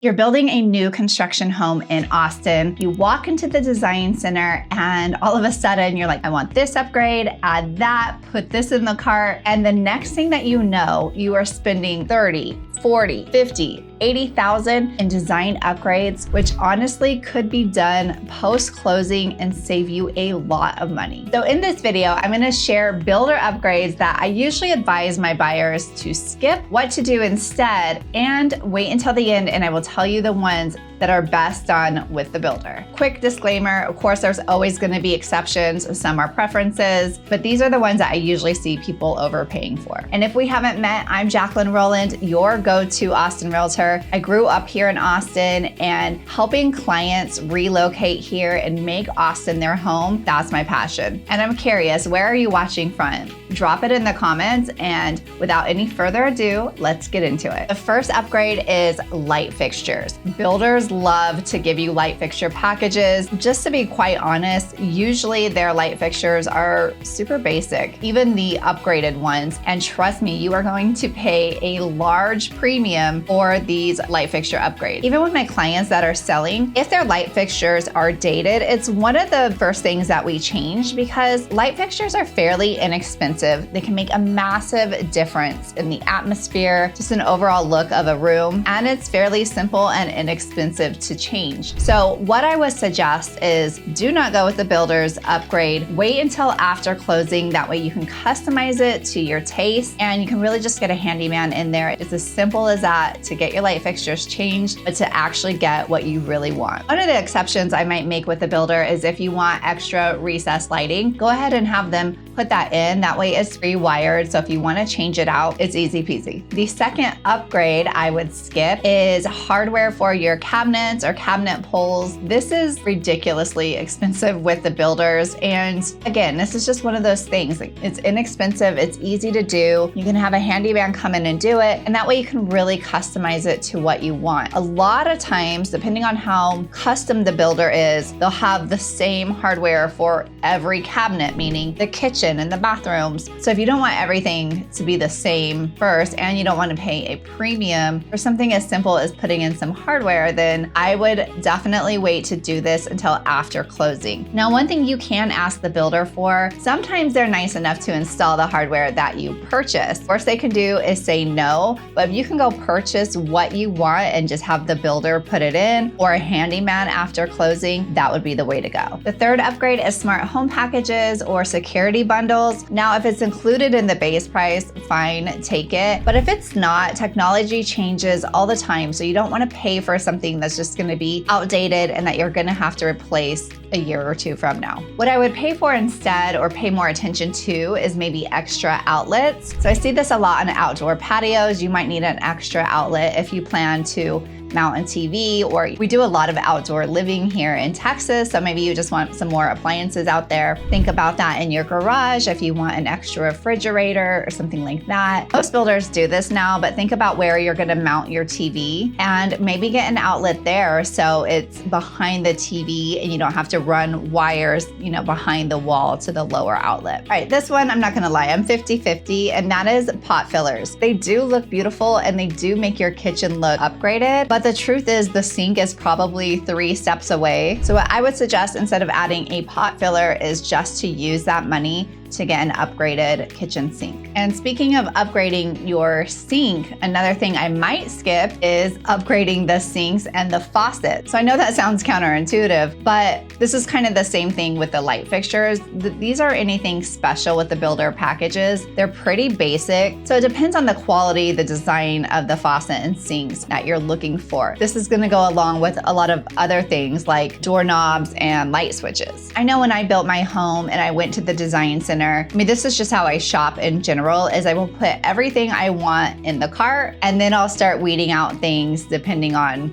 You're building a new construction home in Austin. You walk into the design center and all of a sudden you're like, I want this upgrade, add that, put this in the cart. And the next thing that you know, you are spending 30, 40, 50, 80,000 in design upgrades, which honestly could be done post-closing and save you a lot of money. So in this video, I'm gonna share builder upgrades that I usually advise my buyers to skip, what to do instead, and wait until the end and I will tell you the ones that are best done with the builder. Quick disclaimer, of course, there's always gonna be exceptions. Some are preferences, but these are the ones that I usually see people overpaying for. And if we haven't met, I'm Jacqueline Rowland, your go-to Austin realtor. I grew up here in Austin and helping clients relocate here and make Austin their home, that's my passion. And I'm curious, where are you watching from? Drop it in the comments, and without any further ado, let's get into it. The first upgrade is light fixtures. Builders love to give you light fixture packages. Just to be quite honest, usually their light fixtures are super basic, even the upgraded ones. And trust me, you are going to pay a large premium for these light fixture upgrades. Even with my clients that are selling, if their light fixtures are dated, it's one of the first things that we change because light fixtures are fairly inexpensive. They can make a massive difference in the atmosphere, just an overall look of a room, and it's fairly simple and inexpensive to change. So what I would suggest is do not go with the builder's upgrade. Wait until after closing. That way you can customize it to your taste and you can really just get a handyman in there. It's as simple as that to get your light fixtures changed, but to actually get what you really want. One of the exceptions I might make with the builder is if you want extra recessed lighting, go ahead and have them put that in. That way it's pre-wired. So if you want to change it out, it's easy peasy. The second upgrade I would skip is hardware for your cabinets or cabinet pulls. This is ridiculously expensive with the builders. And again, this is just one of those things. It's inexpensive. It's easy to do. You can have a handyman come in and do it. And that way you can really customize it to what you want. A lot of times, depending on how custom the builder is, they'll have the same hardware for every cabinet, meaning the kitchen and the bathrooms. So if you don't want everything to be the same first and you don't want to pay a premium for something as simple as putting in some hardware, then I would definitely wait to do this until after closing. Now, one thing you can ask the builder for, sometimes they're nice enough to install the hardware that you purchased. Worst they can do is say no, but if you can go purchase what you want and just have the builder put it in or a handyman after closing, that would be the way to go. The third upgrade is smart home packages or security bundles. Now, if it's included in the base price, fine, take it. But if it's not, technology changes all the time. So you don't want to pay for something that's just going to be outdated and that you're going to have to replace a year or two from now. What I would pay for instead or pay more attention to is maybe extra outlets. So I see this a lot on outdoor patios. You might need an extra outlet if you plan to mount a TV, or we do a lot of outdoor living here in Texas. So maybe you just want some more appliances out there. Think about that in your garage if you want an extra refrigerator or something like that. Most builders do this now, but think about where you're gonna mount your TV and maybe get an outlet there so it's behind the TV and you don't have to run wires, behind the wall to the lower outlet. All right, this one, I'm not gonna lie, I'm 50-50, and that is pot fillers. They do look beautiful and they do make your kitchen look upgraded, but the truth is the sink is probably 3 steps away. So what I would suggest instead of adding a pot filler is just to use that money to get an upgraded kitchen sink. And speaking of upgrading your sink, another thing I might skip is upgrading the sinks and the faucet. So I know that sounds counterintuitive, but this is kind of the same thing with the light fixtures. These aren't anything special with the builder packages. They're pretty basic. So it depends on the quality, the design of the faucet and sinks that you're looking for. This is gonna go along with a lot of other things like doorknobs and light switches. I know when I built my home and I went to the design center, this is just how I shop in general, is I will put everything I want in the cart and then I'll start weeding out things depending on,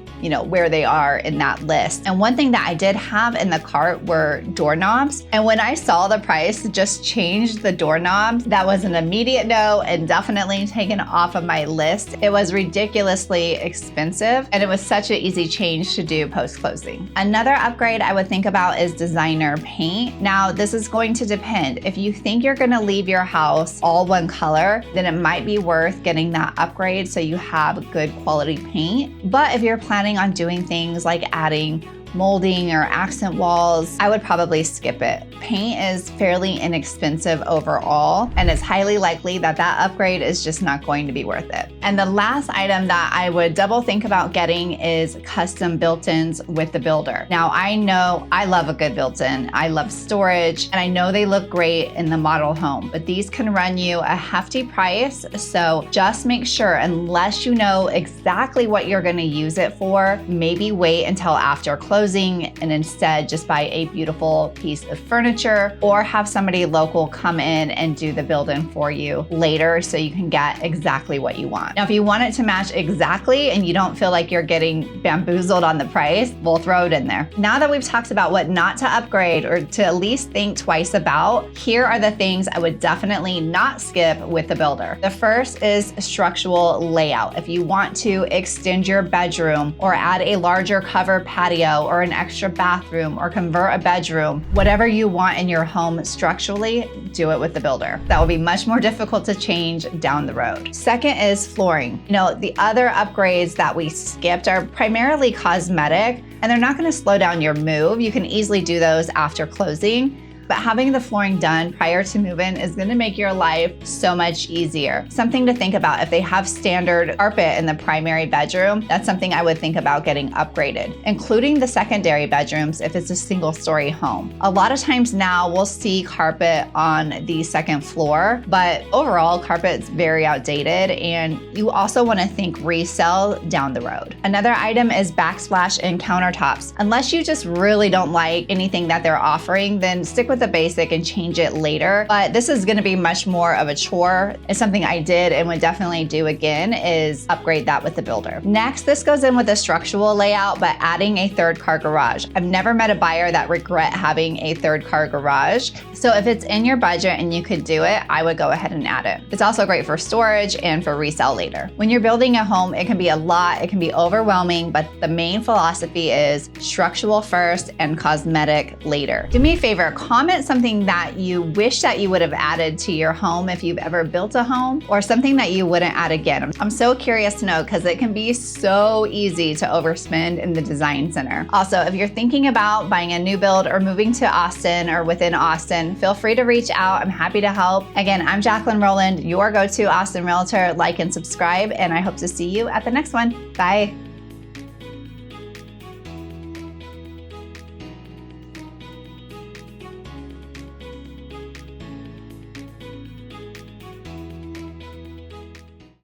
where they are in that list. And one thing that I did have in the cart were doorknobs. And when I saw the price just changed the doorknobs, that was an immediate no and definitely taken off of my list. It was ridiculously expensive and it was such an easy change to do post-closing. Another upgrade I would think about is designer paint. Now, this is going to depend. If you think you're gonna leave your house all one color, then it might be worth getting that upgrade so you have good quality paint. But if you're planning on doing things like adding molding or accent walls, I would probably skip it. Paint is fairly inexpensive overall, and it's highly likely that that upgrade is just not going to be worth it. And the last item that I would double think about getting is custom built-ins with the builder. Now, I know I love a good built-in. I love storage, and I know they look great in the model home, but these can run you a hefty price. So just make sure, unless you know exactly what you're gonna use it for, maybe wait until after closing and instead just buy a beautiful piece of furniture or have somebody local come in and do the build-in for you later so you can get exactly what you want. Now, if you want it to match exactly and you don't feel like you're getting bamboozled on the price, we'll throw it in there. Now that we've talked about what not to upgrade or to at least think twice about, here are the things I would definitely not skip with the builder. The first is structural layout. If you want to extend your bedroom or add a larger covered patio or an extra bathroom or convert a bedroom, whatever you want in your home structurally, do it with the builder. That will be much more difficult to change down the road. Second is flooring. You know, the other upgrades that we skipped are primarily cosmetic, and they're not going to slow down your move. You can easily do those after closing. But having the flooring done prior to move-in is gonna make your life so much easier. Something to think about, if they have standard carpet in the primary bedroom, that's something I would think about getting upgraded, including the secondary bedrooms if it's a single-story home. A lot of times now we'll see carpet on the second floor, but overall carpet's very outdated, and you also wanna think resale down the road. Another item is backsplash and countertops. Unless you just really don't like anything that they're offering, then stick with the basic and change it later. But this is gonna be much more of a chore. It's something I did and would definitely do again, is upgrade that with the builder. Next, this goes in with a structural layout, but adding a third car garage. I've never met a buyer that regret having a third car garage. So if it's in your budget and you could do it, I would go ahead and add it. It's also great for storage and for resale later. When you're building a home, it can be a lot, it can be overwhelming, but the main philosophy is structural first and cosmetic later. Do me a favor, comment something that you wish that you would have added to your home if you've ever built a home, or something that you wouldn't add again. I'm so curious to know, because it can be so easy to overspend in the design center. Also, if you're thinking about buying a new build or moving to Austin or within Austin, feel free to reach out. I'm happy to help. Again, I'm Jacqueline Rowland, your go-to Austin realtor. Like and subscribe, and I hope to see you at the next one. Bye.